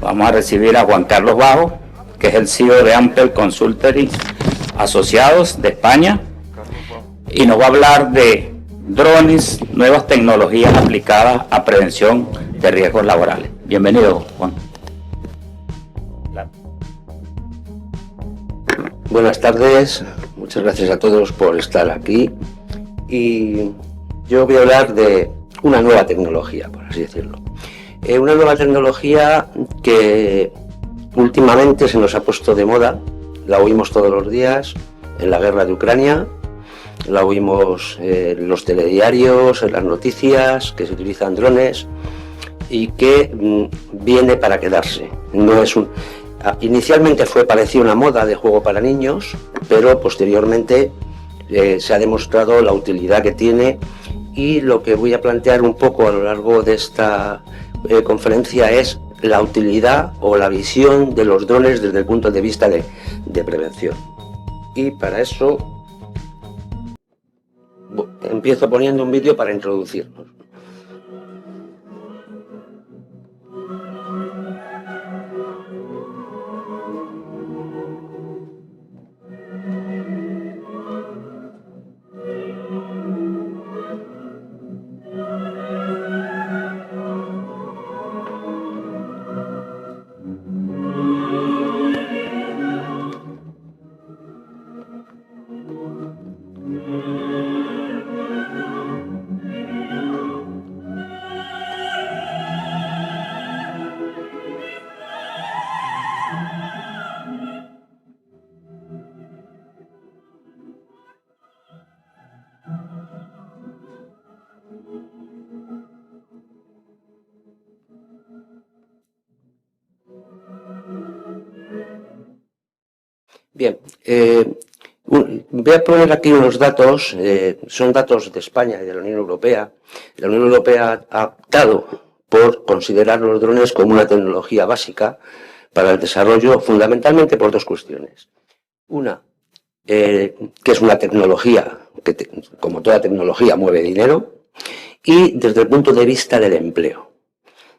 Vamos a recibir a Juan Carlos Bajo, que es el CEO de Ampel Consultory Asociados de España, y nos va a hablar de drones, nuevas tecnologías aplicadas a prevención de riesgos laborales. Bienvenido, Juan. Buenas tardes, muchas gracias a todos por estar aquí. Y yo voy a hablar de una nueva tecnología, por así decirlo. Una nueva tecnología que últimamente se nos ha puesto de moda, la oímos todos los días en la guerra de Ucrania, la oímos en los telediarios, en las noticias, que se utilizan drones y que viene para quedarse. No es inicialmente parecía una moda de juego para niños, pero posteriormente se ha demostrado la utilidad que tiene, y lo que voy a plantear un poco a lo largo de esta conferencia es la utilidad o la visión de los drones desde el punto de vista de prevención. Y para eso empiezo poniendo un vídeo para introducirnos. Bien, voy a poner aquí unos datos, son datos de España y de la Unión Europea. La Unión Europea ha optado por considerar los drones como una tecnología básica para el desarrollo, fundamentalmente por dos cuestiones. Una, que es una tecnología que, como toda tecnología, mueve dinero, y desde el punto de vista del empleo.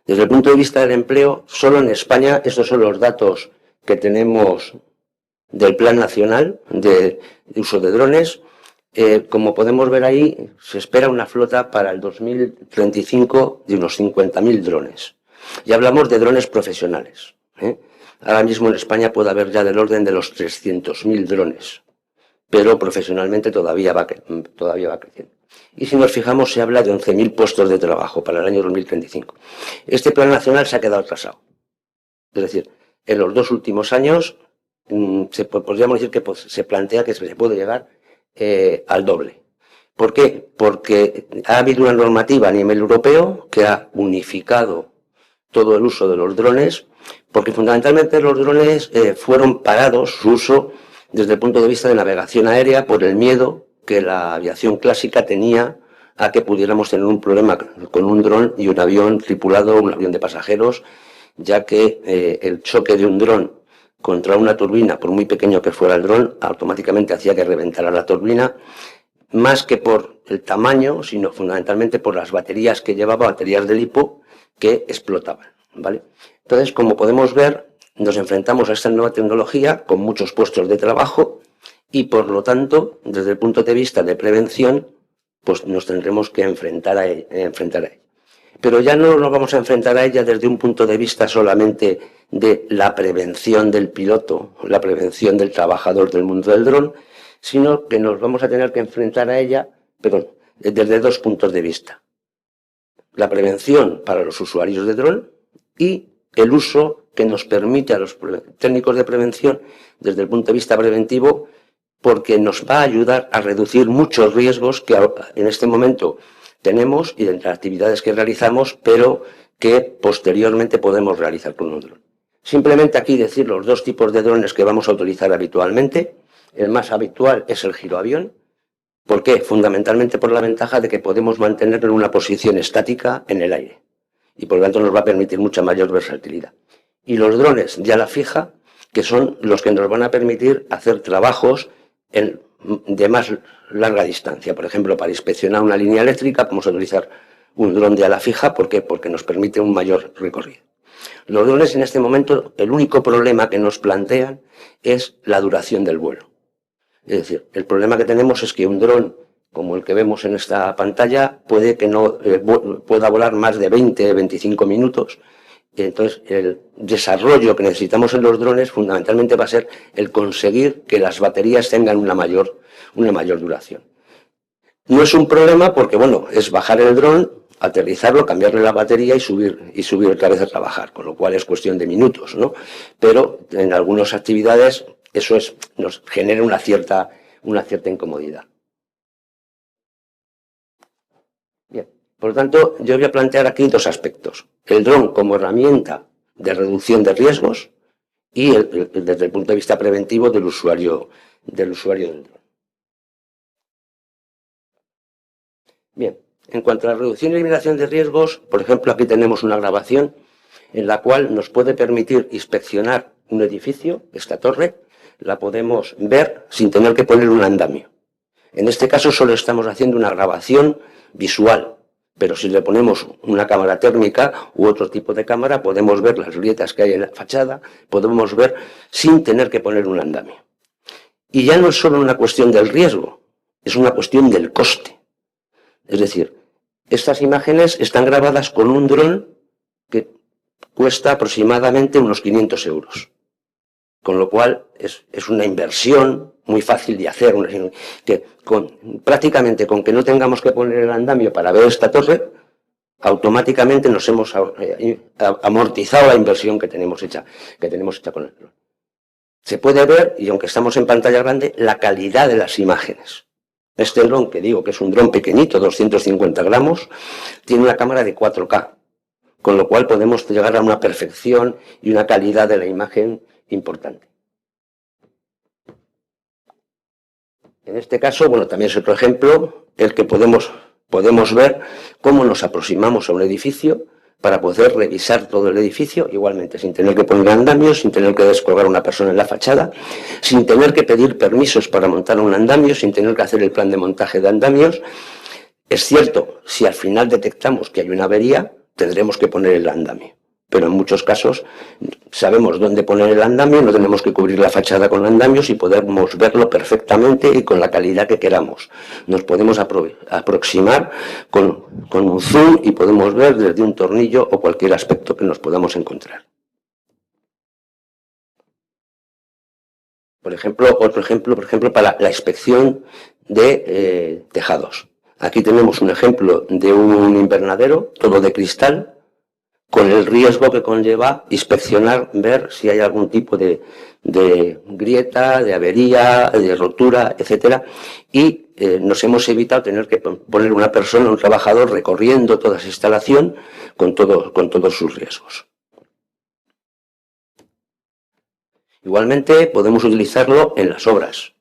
Desde el punto de vista del empleo, solo en España, estos son los datos que tenemos del Plan Nacional de Uso de Drones. Como podemos ver ahí, se espera una flota para el 2035 de unos 50.000 drones. Y hablamos de drones profesionales. Ahora mismo en España puede haber ya del orden de los 300.000 drones, pero profesionalmente todavía va creciendo. Y si nos fijamos, se habla de 11.000 puestos de trabajo para el año 2035. Este Plan Nacional se ha quedado atrasado. Es decir, en los dos últimos años podríamos decir que se plantea que se puede llegar al doble. ¿Por qué? Porque ha habido una normativa a nivel europeo que ha unificado todo el uso de los drones, porque fundamentalmente los drones fueron parados su uso desde el punto de vista de navegación aérea por el miedo que la aviación clásica tenía a que pudiéramos tener un problema con un dron y un avión tripulado, un avión de pasajeros, ya que el choque de un dron contra una turbina, por muy pequeño que fuera el dron, automáticamente hacía que reventara la turbina, más que por el tamaño, sino fundamentalmente por las baterías que llevaba, baterías de lipo, que explotaban, ¿vale? Entonces, como podemos ver, nos enfrentamos a esta nueva tecnología con muchos puestos de trabajo y, por lo tanto, desde el punto de vista de prevención, pues nos tendremos que enfrentar a ella. Pero ya no nos vamos a enfrentar a ella desde un punto de vista solamente de la prevención del piloto, la prevención del trabajador del mundo del dron, sino que nos vamos a tener que enfrentar a ella, pero desde dos puntos de vista. La prevención para los usuarios de dron y el uso que nos permite a los técnicos de prevención desde el punto de vista preventivo, porque nos va a ayudar a reducir muchos riesgos que en este momento tenemos y de las actividades que realizamos, pero que posteriormente podemos realizar con un dron. Simplemente aquí decir los dos tipos de drones que vamos a utilizar habitualmente. El más habitual es el giroavión. ¿Por qué? Fundamentalmente por la ventaja de que podemos mantenerlo en una posición estática en el aire y por lo tanto nos va a permitir mucha mayor versatilidad. Y los drones de ala fija, que son los que nos van a permitir hacer trabajos de más larga distancia. Por ejemplo, para inspeccionar una línea eléctrica vamos a utilizar un dron de ala fija. ¿Por qué? Porque nos permite un mayor recorrido. Los drones en este momento, el único problema que nos plantean es la duración del vuelo. Es decir, el problema que tenemos es que un dron, como el que vemos en esta pantalla, puede que no pueda volar más de 20-25 minutos. Entonces, el desarrollo que necesitamos en los drones fundamentalmente va a ser el conseguir que las baterías tengan una mayor duración. No es un problema porque, bueno, es bajar el dron, aterrizarlo, cambiarle la batería y subir otra vez a trabajar, con lo cual es cuestión de minutos, ¿no? Pero en algunas actividades eso nos genera una cierta incomodidad. Bien, por lo tanto, yo voy a plantear aquí dos aspectos. El dron como herramienta de reducción de riesgos y desde el punto de vista preventivo del usuario del dron. Bien, en cuanto a la reducción y eliminación de riesgos, por ejemplo, aquí tenemos una grabación en la cual nos puede permitir inspeccionar un edificio, esta torre, la podemos ver sin tener que poner un andamio. En este caso solo estamos haciendo una grabación visual, pero si le ponemos una cámara térmica u otro tipo de cámara, podemos ver las grietas que hay en la fachada, podemos ver sin tener que poner un andamio. Y ya no es solo una cuestión del riesgo, es una cuestión del coste. Es decir, estas imágenes están grabadas con un dron que cuesta aproximadamente unos 500 euros. Con lo cual es una inversión muy fácil de hacer, que prácticamente con que no tengamos que poner el andamio para ver esta torre, automáticamente nos hemos amortizado la inversión que tenemos hecha con el dron. Se puede ver, y aunque estamos en pantalla grande, la calidad de las imágenes. Este dron, que digo que es un dron pequeñito, 250 gramos, tiene una cámara de 4K, con lo cual podemos llegar a una perfección y una calidad de la imagen importante. En este caso, bueno, también es otro ejemplo, el que podemos ver cómo nos aproximamos a un edificio para poder revisar todo el edificio, igualmente sin tener que poner andamios, sin tener que descolgar a una persona en la fachada, sin tener que pedir permisos para montar un andamio, sin tener que hacer el plan de montaje de andamios. Es cierto, si al final detectamos que hay una avería, tendremos que poner el andamio. Pero en muchos casos sabemos dónde poner el andamio, no tenemos que cubrir la fachada con andamios y podemos verlo perfectamente y con la calidad que queramos. Nos podemos aproximar con un zoom y podemos ver desde un tornillo o cualquier aspecto que nos podamos encontrar. Otro ejemplo, para la inspección de tejados. Aquí tenemos un ejemplo de un invernadero, todo de cristal, con el riesgo que conlleva inspeccionar, ver si hay algún tipo de grieta, de avería, de rotura, etcétera, y nos hemos evitado tener que poner una persona, un trabajador, recorriendo toda esa instalación con todos sus riesgos. Igualmente podemos utilizarlo en las obras.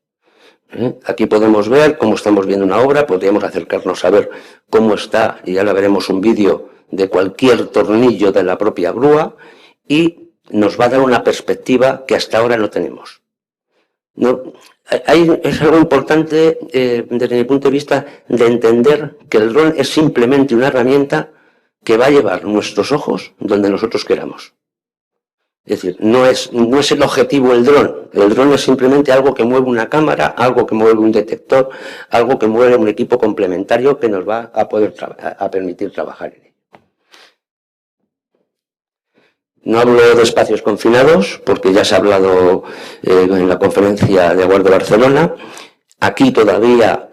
Aquí podemos ver cómo estamos viendo una obra, podríamos acercarnos a ver cómo está, y ahora veremos un vídeo de cualquier tornillo de la propia grúa, y nos va a dar una perspectiva que hasta ahora no tenemos. Es algo importante desde mi punto de vista de entender que el dron es simplemente una herramienta que va a llevar nuestros ojos donde nosotros queramos. Es decir, no es el objetivo el dron es simplemente algo que mueve una cámara, algo que mueve un detector, algo que mueve un equipo complementario que nos va a permitir trabajar en ello. No hablo de espacios confinados, porque ya se ha hablado en la conferencia de Aguardo Barcelona. Aquí todavía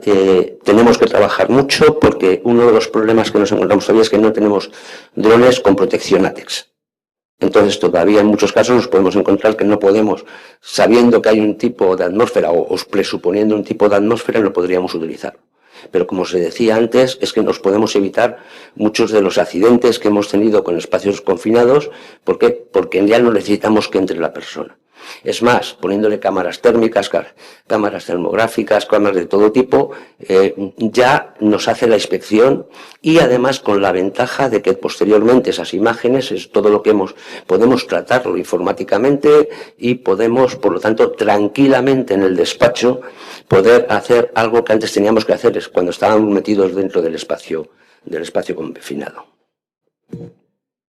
tenemos que trabajar mucho, porque uno de los problemas que nos encontramos todavía es que no tenemos drones con protección látex. Entonces todavía en muchos casos nos podemos encontrar que no podemos, sabiendo que hay un tipo de atmósfera o presuponiendo un tipo de atmósfera, no podríamos utilizarlo. Pero como se decía antes, es que nos podemos evitar muchos de los accidentes que hemos tenido con espacios confinados. ¿Por qué? Porque ya no necesitamos que entre la persona. Es más, poniéndole cámaras térmicas, cámaras termográficas, cámaras de todo tipo, ya nos hace la inspección, y además con la ventaja de que posteriormente esas imágenes es todo lo que podemos tratarlo informáticamente, y podemos, por lo tanto, tranquilamente en el despacho poder hacer algo que antes teníamos que hacer cuando estábamos metidos dentro del espacio confinado.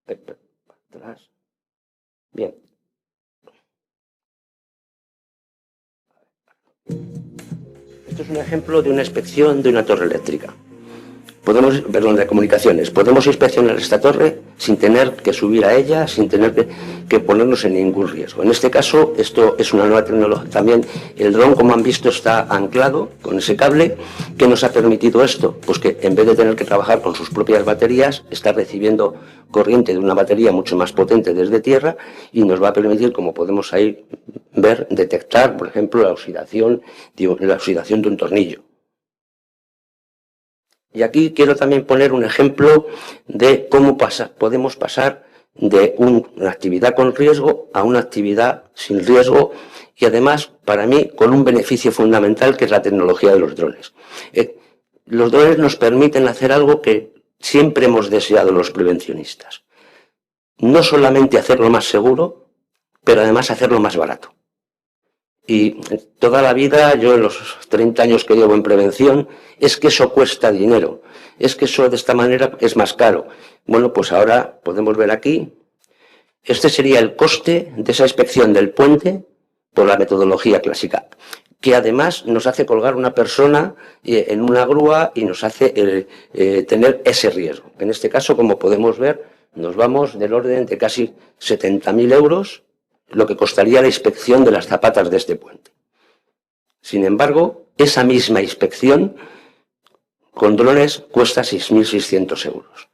Atrás. Bien. Esto es un ejemplo de una inspección de una torre eléctrica. De comunicaciones. Podemos inspeccionar esta torre sin tener que subir a ella, sin tener que ponernos en ningún riesgo. En este caso, esto es una nueva tecnología. También el dron, como han visto, está anclado con ese cable. ¿Qué nos ha permitido esto? Pues que en vez de tener que trabajar con sus propias baterías, está recibiendo corriente de una batería mucho más potente desde tierra y nos va a permitir, como podemos ahí ver, detectar, por ejemplo, la oxidación de un tornillo. Y aquí quiero también poner un ejemplo de cómo podemos pasar de una actividad con riesgo a una actividad sin riesgo y además, para mí, con un beneficio fundamental que es la tecnología de los drones. Los drones nos permiten hacer algo que siempre hemos deseado los prevencionistas. No solamente hacerlo más seguro, pero además hacerlo más barato. Y toda la vida, yo en los 30 años que llevo en prevención, es que eso cuesta dinero, es que eso de esta manera es más caro. Bueno, pues ahora podemos ver aquí, este sería el coste de esa inspección del puente por la metodología clásica, que además nos hace colgar una persona en una grúa y nos hace tener ese riesgo. En este caso, como podemos ver, nos vamos del orden de casi 70.000 euros, lo que costaría la inspección de las zapatas de este puente. Sin embargo, esa misma inspección con drones cuesta 6.600 euros.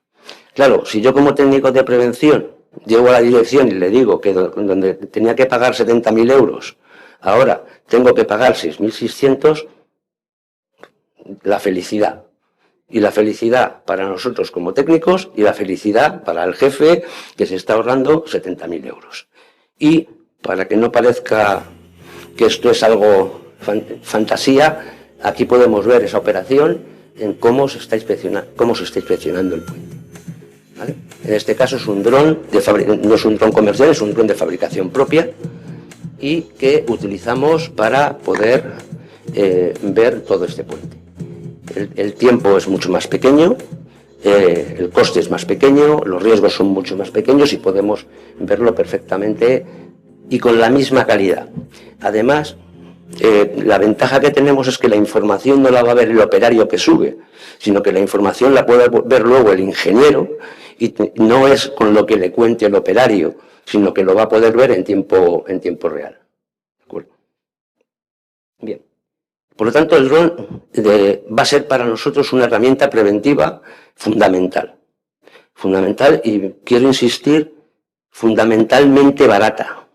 Claro, si yo como técnico de prevención llego a la dirección y le digo que donde tenía que pagar 70.000 euros, ahora tengo que pagar 6.600, la felicidad. Y la felicidad para nosotros como técnicos y la felicidad para el jefe que se está ahorrando 70.000 euros. Y para que no parezca que esto es algo fantasía, aquí podemos ver esa operación en cómo se está inspeccionando el puente. ¿Vale? En este caso es un dron, no es un dron comercial, es un dron de fabricación propia y que utilizamos para poder ver todo este puente. El tiempo es mucho más pequeño, el coste es más pequeño, los riesgos son mucho más pequeños y podemos verlo perfectamente y con la misma calidad. Además, la ventaja que tenemos es que la información no la va a ver el operario que sube, sino que la información la puede ver luego el ingeniero y no es con lo que le cuente el operario, sino que lo va a poder ver en tiempo real. ¿De acuerdo? Bien. Por lo tanto, el dron va a ser para nosotros una herramienta preventiva fundamental. Fundamental y quiero insistir, fundamentalmente barata.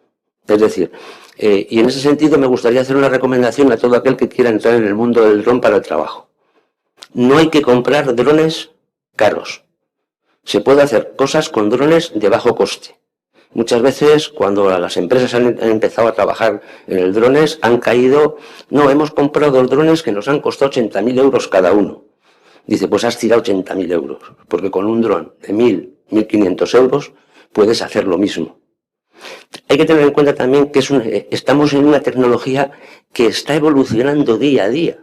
Es decir, y en ese sentido me gustaría hacer una recomendación a todo aquel que quiera entrar en el mundo del dron para el trabajo. No hay que comprar drones caros. Se puede hacer cosas con drones de bajo coste. Muchas veces cuando las empresas han empezado a trabajar en el drones han caído, no, hemos comprado drones que nos han costado 80.000 euros cada uno. Dice, pues has tirado 80.000 euros, porque con un dron de 1.000, 1.500 euros puedes hacer lo mismo. Hay que tener en cuenta también que estamos en una tecnología que está evolucionando día a día.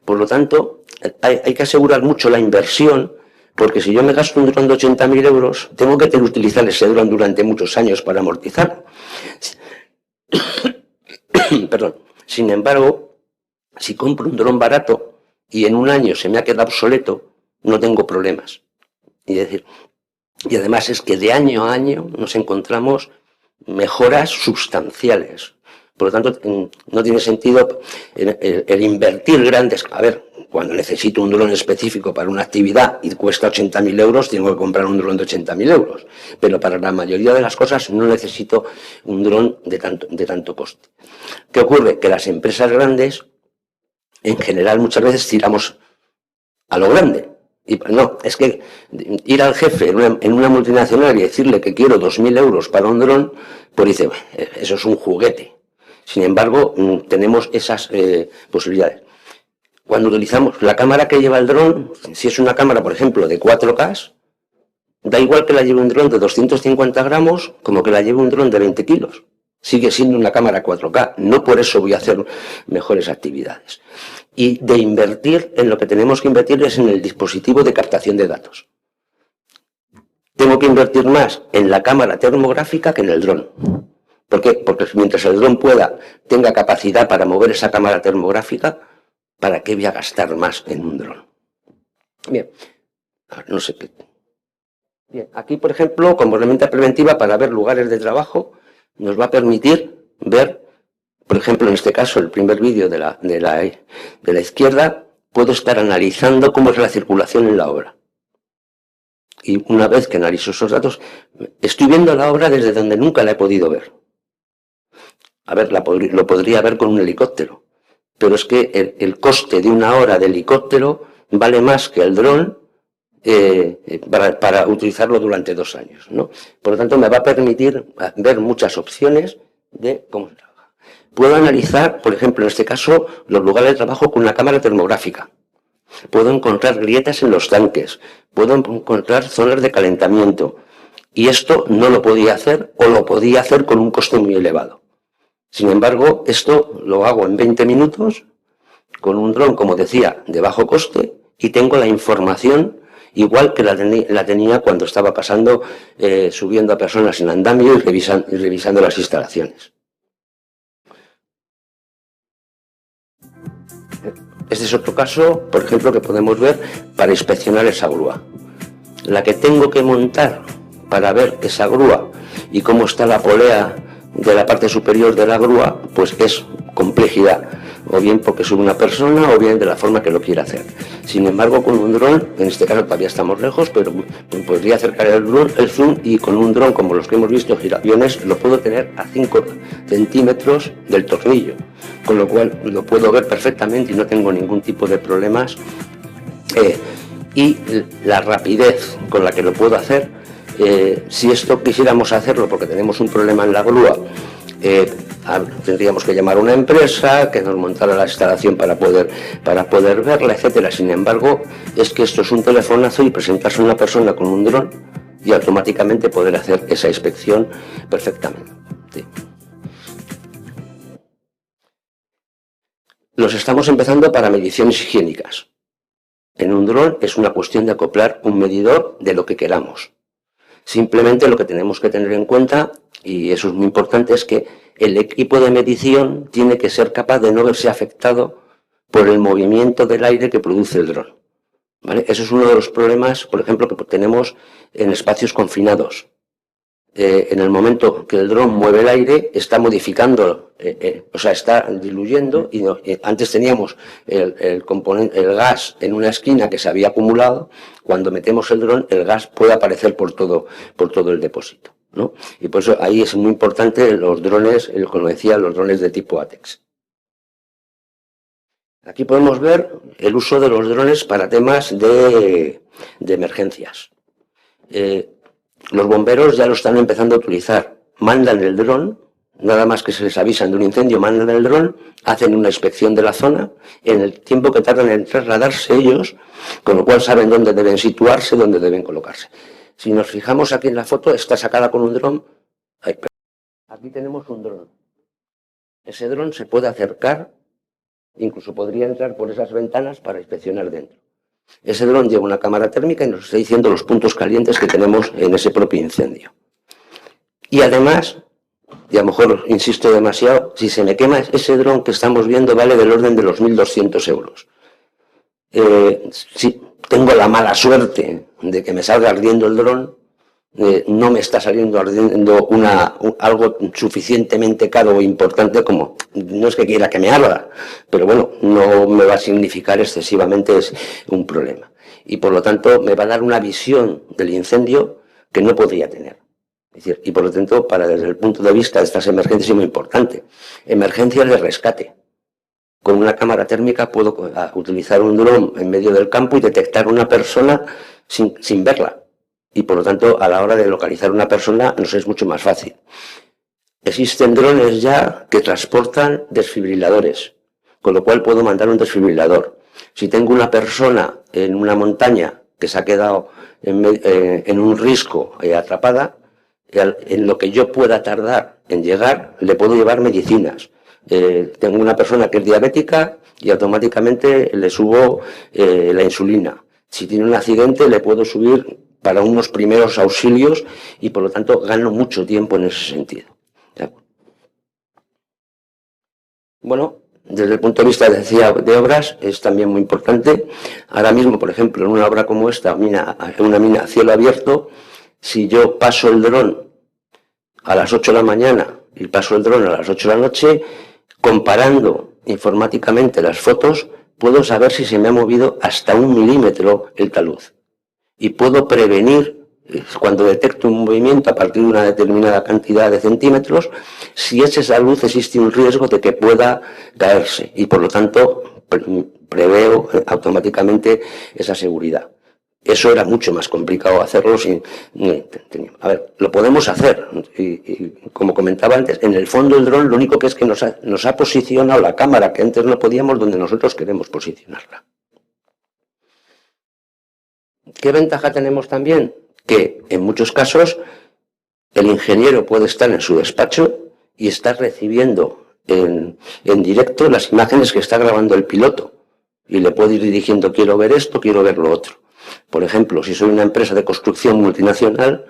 Por lo tanto, hay que asegurar mucho la inversión, porque si yo me gasto un dron de 80.000 euros, tengo que utilizar ese dron durante muchos años para amortizar. Perdón. Sin embargo, si compro un dron barato y en un año se me ha quedado obsoleto, no tengo problemas. Y además es que de año a año nos encontramos mejoras sustanciales. Por lo tanto, no tiene sentido el invertir grandes. A ver, cuando necesito un dron específico para una actividad y cuesta 80.000 euros, tengo que comprar un dron de 80.000 euros. Pero para la mayoría de las cosas no necesito un dron de tanto coste. ¿Qué ocurre? Que las empresas grandes, en general, muchas veces tiramos a lo grande. Y no, es que ir al jefe en una multinacional y decirle que quiero 2.000 euros para un dron, pues dice, eso es un juguete. Sin embargo, tenemos esas posibilidades. Cuando utilizamos la cámara que lleva el dron, si es una cámara, por ejemplo, de 4K, da igual que la lleve un dron de 250 gramos como que la lleve un dron de 20 kilos. Sigue siendo una cámara 4K, no por eso voy a hacer mejores actividades. Y de invertir, en lo que tenemos que invertir es en el dispositivo de captación de datos. Tengo que invertir más en la cámara termográfica que en el dron. ¿Por qué? Porque mientras el dron tenga capacidad para mover esa cámara termográfica, ¿para qué voy a gastar más en un dron? Bien, no sé qué. Bien, aquí, por ejemplo, como herramienta preventiva para ver lugares de trabajo, nos va a permitir ver, por ejemplo, en este caso, el primer vídeo de la izquierda, puedo estar analizando cómo es la circulación en la obra. Y una vez que analizo esos datos, estoy viendo la obra desde donde nunca la he podido ver. A ver, lo podría ver con un helicóptero, pero es que el coste de una hora de helicóptero vale más que el dron para utilizarlo durante 2 años, ¿no? Por lo tanto, me va a permitir ver muchas opciones de cómo se trabaja. Puedo analizar, por ejemplo, en este caso, los lugares de trabajo con una cámara termográfica. Puedo encontrar grietas en los tanques, puedo encontrar zonas de calentamiento. Y esto no lo podía hacer, o lo podía hacer con un coste muy elevado. Sin embargo, esto lo hago en 20 minutos, con un dron, como decía, de bajo coste, y tengo la información igual que la tenía cuando estaba pasando, subiendo a personas en andamio y revisando las instalaciones. Este es otro caso, por ejemplo, que podemos ver para inspeccionar esa grúa. La que tengo que montar para ver esa grúa y cómo está la polea de la parte superior de la grúa, pues es complejidad, o bien porque sube una persona o bien de la forma que lo quiera hacer. Sin embargo, con un dron, en este caso todavía estamos lejos, pero podría acercar el zoom, y con un dron como los que hemos visto, giraaviones, lo puedo tener a 5 centímetros del tornillo, con lo cual lo puedo ver perfectamente y no tengo ningún tipo de problemas. Y la rapidez con la que lo puedo hacer, si esto quisiéramos hacerlo porque tenemos un problema en la grúa, tendríamos que llamar a una empresa que nos montara la instalación para poder verla, etcétera. Sin embargo, es que esto es un telefonazo y presentarse a una persona con un dron y automáticamente poder hacer esa inspección perfectamente. Sí. Los estamos empezando para mediciones higiénicas. En un dron es una cuestión de acoplar un medidor de lo que queramos. Simplemente lo que tenemos que tener en cuenta, y eso es muy importante, es que el equipo de medición tiene que ser capaz de no verse afectado por el movimiento del aire que produce el dron, ¿vale? Eso es uno de los problemas, por ejemplo, que tenemos en espacios confinados. En el momento que el dron mueve el aire, está modificando, o sea, está diluyendo, y antes teníamos el gas en una esquina que se había acumulado. Cuando metemos el dron, el gas puede aparecer por todo el depósito, ¿no? Y por eso ahí es muy importante los drones, como decía, los drones de tipo ATEX. Aquí podemos ver el uso de los drones para temas de emergencias. Los bomberos ya lo están empezando a utilizar. Mandan el dron, nada más que se les avisan de un incendio, mandan el dron, hacen una inspección de la zona, en el tiempo que tardan en trasladarse ellos, con lo cual saben dónde deben situarse, dónde deben colocarse. Si nos fijamos aquí en la foto, está sacada con un dron. Aquí tenemos un dron. Ese dron se puede acercar, incluso podría entrar por esas ventanas para inspeccionar dentro. Ese dron lleva una cámara térmica y nos está diciendo los puntos calientes que tenemos en ese propio incendio. Y además, y a lo mejor insisto demasiado, si se me quema ese dron que estamos viendo, vale del orden de los 1.200 euros. Si tengo la mala suerte de que me salga ardiendo el dron, no me está saliendo ardiendo algo suficientemente caro o importante como, no es que quiera que me arda, pero bueno, no me va a significar excesivamente un problema. Y por lo tanto me va a dar una visión del incendio que no podría tener. Es decir, y por lo tanto, desde el punto de vista de estas emergencias es muy importante. Emergencias de rescate. Con una cámara térmica puedo utilizar un dron en medio del campo y detectar una persona sin verla. Y por lo tanto, a la hora de localizar una persona nos es mucho más fácil. Existen drones ya que transportan desfibriladores, con lo cual puedo mandar un desfibrilador. Si tengo una persona en una montaña que se ha quedado en un risco atrapada, en lo que yo pueda tardar en llegar, le puedo llevar medicinas. Tengo una persona que es diabética y automáticamente le subo la insulina. Si tiene un accidente, le puedo subir para unos primeros auxilios y por lo tanto gano mucho tiempo en ese sentido. Bueno, desde el punto de vista, decía, de obras, es también muy importante. Ahora mismo, por ejemplo, en una obra como esta, una mina a cielo abierto, si yo paso el dron a las 8 de la mañana y paso el dron a las 8 de la noche, comparando informáticamente las fotos, puedo saber si se me ha movido hasta 1 milímetro el talud. Y puedo prevenir, cuando detecto un movimiento a partir de una determinada cantidad de centímetros, si es esa luz existe un riesgo de que pueda caerse. Y por lo tanto, preveo automáticamente esa seguridad. Eso era mucho más complicado hacerlo sin... A ver, lo podemos hacer. Y como comentaba antes, en el fondo el dron lo único que es que nos ha posicionado la cámara, que antes no podíamos, donde nosotros queremos posicionarla. ¿Qué ventaja tenemos también? Que en muchos casos el ingeniero puede estar en su despacho y estar recibiendo en directo las imágenes que está grabando el piloto. Y le puede ir dirigiendo, quiero ver esto, quiero ver lo otro. Por ejemplo, si soy una empresa de construcción multinacional,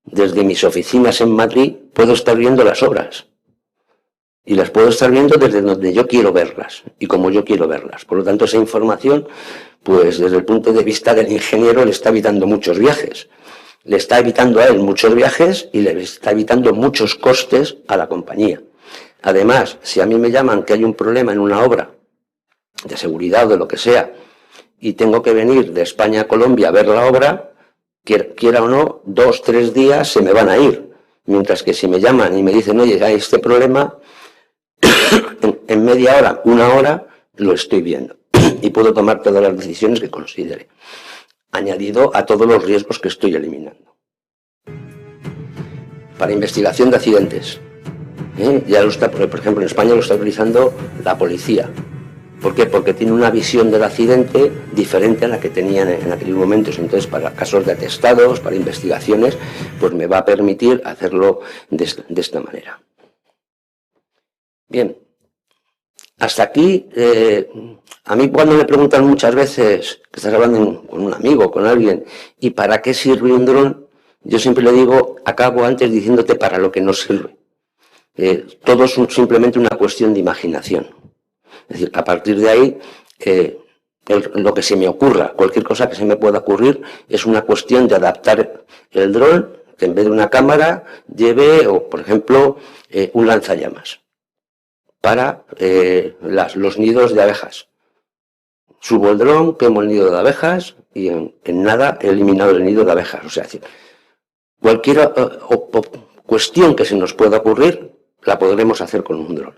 desde mis oficinas en Madrid puedo estar viendo las obras. Y las puedo estar viendo desde donde yo quiero verlas y como yo quiero verlas. Por lo tanto, esa información, pues desde el punto de vista del ingeniero, le está evitando muchos viajes. Le está evitando a él muchos viajes y le está evitando muchos costes a la compañía. Además, si a mí me llaman que hay un problema en una obra de seguridad o de lo que sea, y tengo que venir de España a Colombia a ver la obra, quiera o no, 2 o 3 días se me van a ir. Mientras que si me llaman y me dicen, oye, hay este problema, en media hora, 1 hora, lo estoy viendo. Y puedo tomar todas las decisiones que considere, añadido a todos los riesgos que estoy eliminando. Para investigación de accidentes, ya lo está, por ejemplo, en España lo está utilizando la policía. ¿Por qué? Porque tiene una visión del accidente diferente a la que tenían en aquellos momentos. Entonces, para casos de atestados, para investigaciones, pues me va a permitir hacerlo de esta manera. Bien, hasta aquí, a mí cuando me preguntan muchas veces, que estás hablando con un amigo, con alguien, ¿y para qué sirve un dron? Yo siempre le digo, acabo antes diciéndote para lo que no sirve. Todo es simplemente una cuestión de imaginación. Es decir, a partir de ahí, lo que se me ocurra, cualquier cosa que se me pueda ocurrir, es una cuestión de adaptar el dron, que en vez de una cámara lleve, o por ejemplo, un lanzallamas para los nidos de abejas. Subo el dron, quemo el nido de abejas y en nada he eliminado el nido de abejas. O sea, es decir, cualquier cuestión que se nos pueda ocurrir, la podremos hacer con un dron.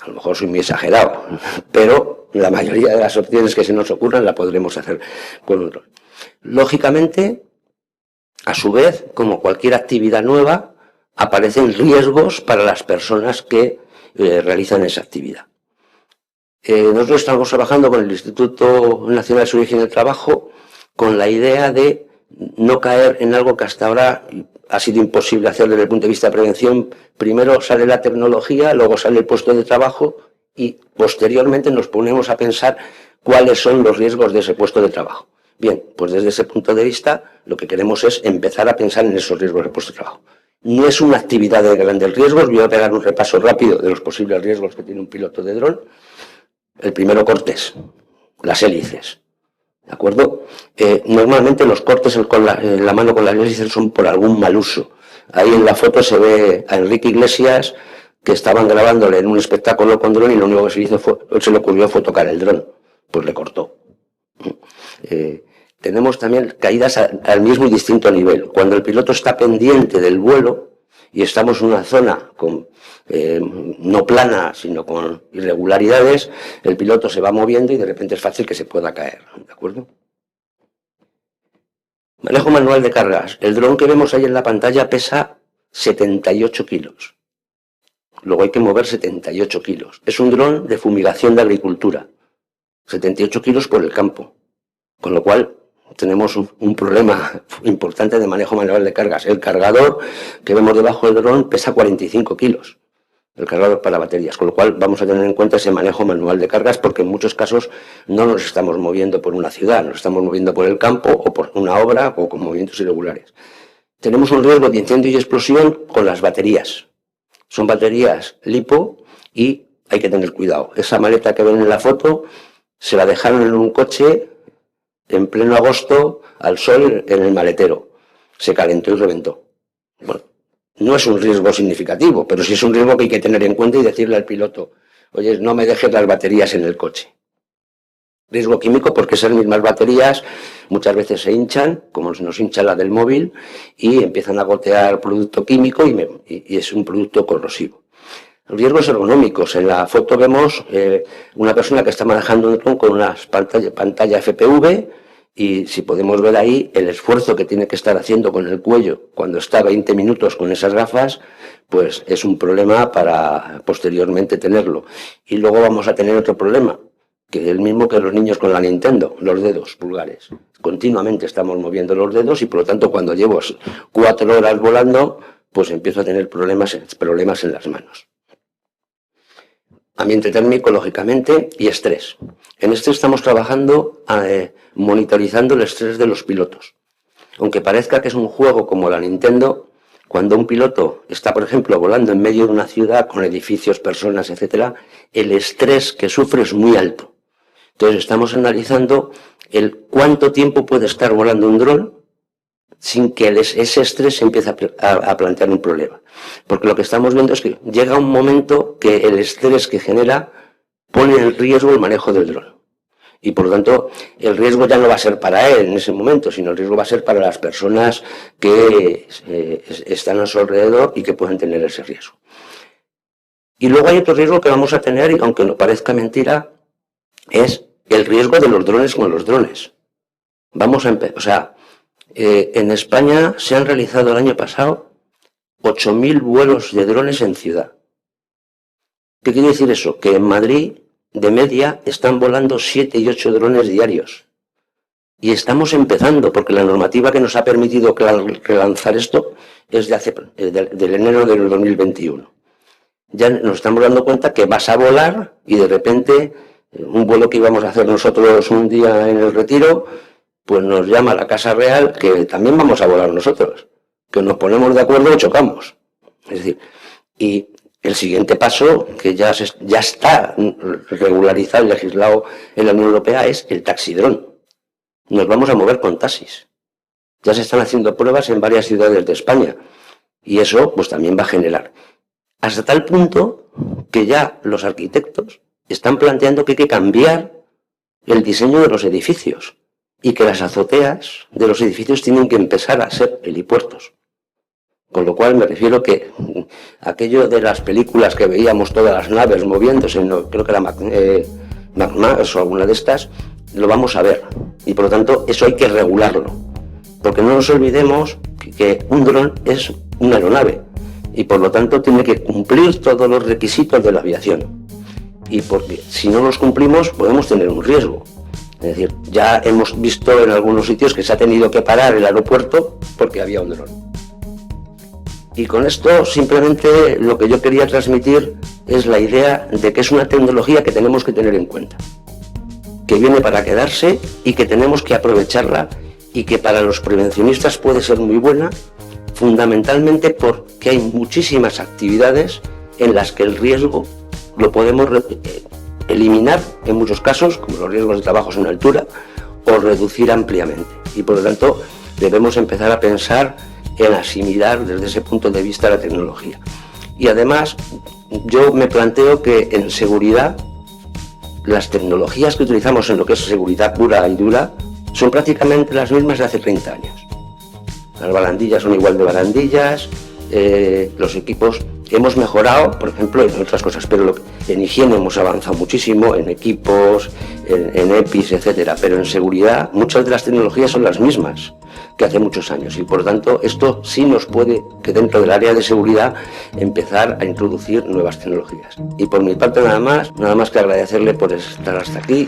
A lo mejor soy muy exagerado, pero la mayoría de las opciones que se nos ocurran la podremos hacer con un dron. Lógicamente, a su vez, como cualquier actividad nueva, aparecen riesgos para las personas que realizan esa actividad. Nosotros estamos trabajando con el Instituto Nacional de Seguridad del Trabajo con la idea de no caer en algo que hasta ahora ha sido imposible hacer desde el punto de vista de prevención. Primero sale la tecnología, luego sale el puesto de trabajo y posteriormente nos ponemos a pensar cuáles son los riesgos de ese puesto de trabajo. Bien, pues desde ese punto de vista lo que queremos es empezar a pensar en esos riesgos del puesto de trabajo. No es una actividad de grandes riesgos, voy a pegar un repaso rápido de los posibles riesgos que tiene un piloto de dron. El primero, cortes, las hélices. ¿De acuerdo? Normalmente los cortes con la mano con las hélices son por algún mal uso. Ahí en la foto se ve a Enrique Iglesias que estaban grabándole en un espectáculo con dron y lo único que se le ocurrió fue tocar el dron. Pues le cortó. Tenemos también caídas al mismo y distinto nivel. Cuando el piloto está pendiente del vuelo y estamos en una zona no plana, sino con irregularidades, el piloto se va moviendo y de repente es fácil que se pueda caer. ¿De acuerdo? Manejo manual de cargas. El dron que vemos ahí en la pantalla pesa 78 kilos. Luego hay que mover 78 kilos. Es un dron de fumigación de agricultura. 78 kilos por el campo. Con lo cual tenemos un problema importante de manejo manual de cargas. El cargador que vemos debajo del dron pesa 45 kilos. El cargador para baterías, con lo cual vamos a tener en cuenta ese manejo manual de cargas porque en muchos casos no nos estamos moviendo por una ciudad, nos estamos moviendo por el campo o por una obra o con movimientos irregulares. Tenemos un riesgo de incendio y explosión con las baterías. Son baterías LiPo y hay que tener cuidado. Esa maleta que ven en la foto se la dejaron en un coche en pleno agosto al sol en el maletero. Se calentó y reventó. Bueno, no es un riesgo significativo, pero sí es un riesgo que hay que tener en cuenta y decirle al piloto, oye, no me dejes las baterías en el coche. Riesgo químico porque esas mismas baterías muchas veces se hinchan, como nos hincha la del móvil, y empiezan a gotear producto químico y es un producto corrosivo. Riesgos ergonómicos. En la foto vemos una persona que está manejando un dron con una pantalla FPV y si podemos ver ahí el esfuerzo que tiene que estar haciendo con el cuello cuando está 20 minutos con esas gafas, pues es un problema para posteriormente tenerlo. Y luego vamos a tener otro problema, que es el mismo que los niños con la Nintendo, los dedos pulgares. Continuamente estamos moviendo los dedos y por lo tanto cuando llevo 4 horas volando, pues empiezo a tener problemas en las manos. Ambiente térmico, lógicamente, y estrés. En este estamos trabajando monitorizando el estrés de los pilotos. Aunque parezca que es un juego como la Nintendo, cuando un piloto está, por ejemplo, volando en medio de una ciudad con edificios, personas, etcétera, el estrés que sufre es muy alto. Entonces estamos analizando el cuánto tiempo puede estar volando un dron sin que ese estrés empiece a plantear un problema. Porque lo que estamos viendo es que llega un momento que el estrés que genera pone en riesgo el manejo del dron. Y por lo tanto, el riesgo ya no va a ser para él en ese momento, sino el riesgo va a ser para las personas que están a su alrededor y que pueden tener ese riesgo. Y luego hay otro riesgo que vamos a tener, y aunque no parezca mentira, es el riesgo de los drones con los drones. Vamos a empezar, en España se han realizado el año pasado 8.000 vuelos de drones en ciudad. ¿Qué quiere decir eso? Que en Madrid, de media, están volando 7 y 8 drones diarios. Y estamos empezando, porque la normativa que nos ha permitido relanzar esto es del enero del 2021. Ya nos estamos dando cuenta que vas a volar y de repente un vuelo que íbamos a hacer nosotros un día en el Retiro, pues nos llama la Casa Real que también vamos a volar nosotros, que nos ponemos de acuerdo y chocamos. Es decir, y el siguiente paso, que ya está regularizado y legislado en la Unión Europea, es el taxidrón. Nos vamos a mover con taxis. Ya se están haciendo pruebas en varias ciudades de España y eso pues también va a generar. Hasta tal punto que ya los arquitectos están planteando que hay que cambiar el diseño de los edificios y que las azoteas de los edificios tienen que empezar a ser helipuertos. Con lo cual me refiero que aquello de las películas que veíamos todas las naves moviéndose, creo que era Max o alguna de estas, lo vamos a ver. Y por lo tanto eso hay que regularlo. Porque no nos olvidemos que un dron es una aeronave y por lo tanto tiene que cumplir todos los requisitos de la aviación. Y porque si no los cumplimos podemos tener un riesgo. Es decir, ya hemos visto en algunos sitios que se ha tenido que parar el aeropuerto porque había un dron. Y con esto simplemente lo que yo quería transmitir es la idea de que es una tecnología que tenemos que tener en cuenta, que viene para quedarse y que tenemos que aprovecharla y que para los prevencionistas puede ser muy buena, fundamentalmente porque hay muchísimas actividades en las que el riesgo lo podemos eliminar en muchos casos, como los riesgos de trabajos en altura, o reducir ampliamente. Y por lo tanto debemos empezar a pensar en asimilar desde ese punto de vista la tecnología. Y además yo me planteo que en seguridad las tecnologías que utilizamos en lo que es seguridad pura y dura son prácticamente las mismas de hace 30 años. Las barandillas son igual de barandillas, los equipos hemos mejorado, por ejemplo, en otras cosas, pero en higiene hemos avanzado muchísimo, en equipos, en EPIs, etcétera, pero en seguridad muchas de las tecnologías son las mismas que hace muchos años y por lo tanto esto sí nos puede, que dentro del área de seguridad, empezar a introducir nuevas tecnologías. Y por mi parte nada más que agradecerle por estar hasta aquí.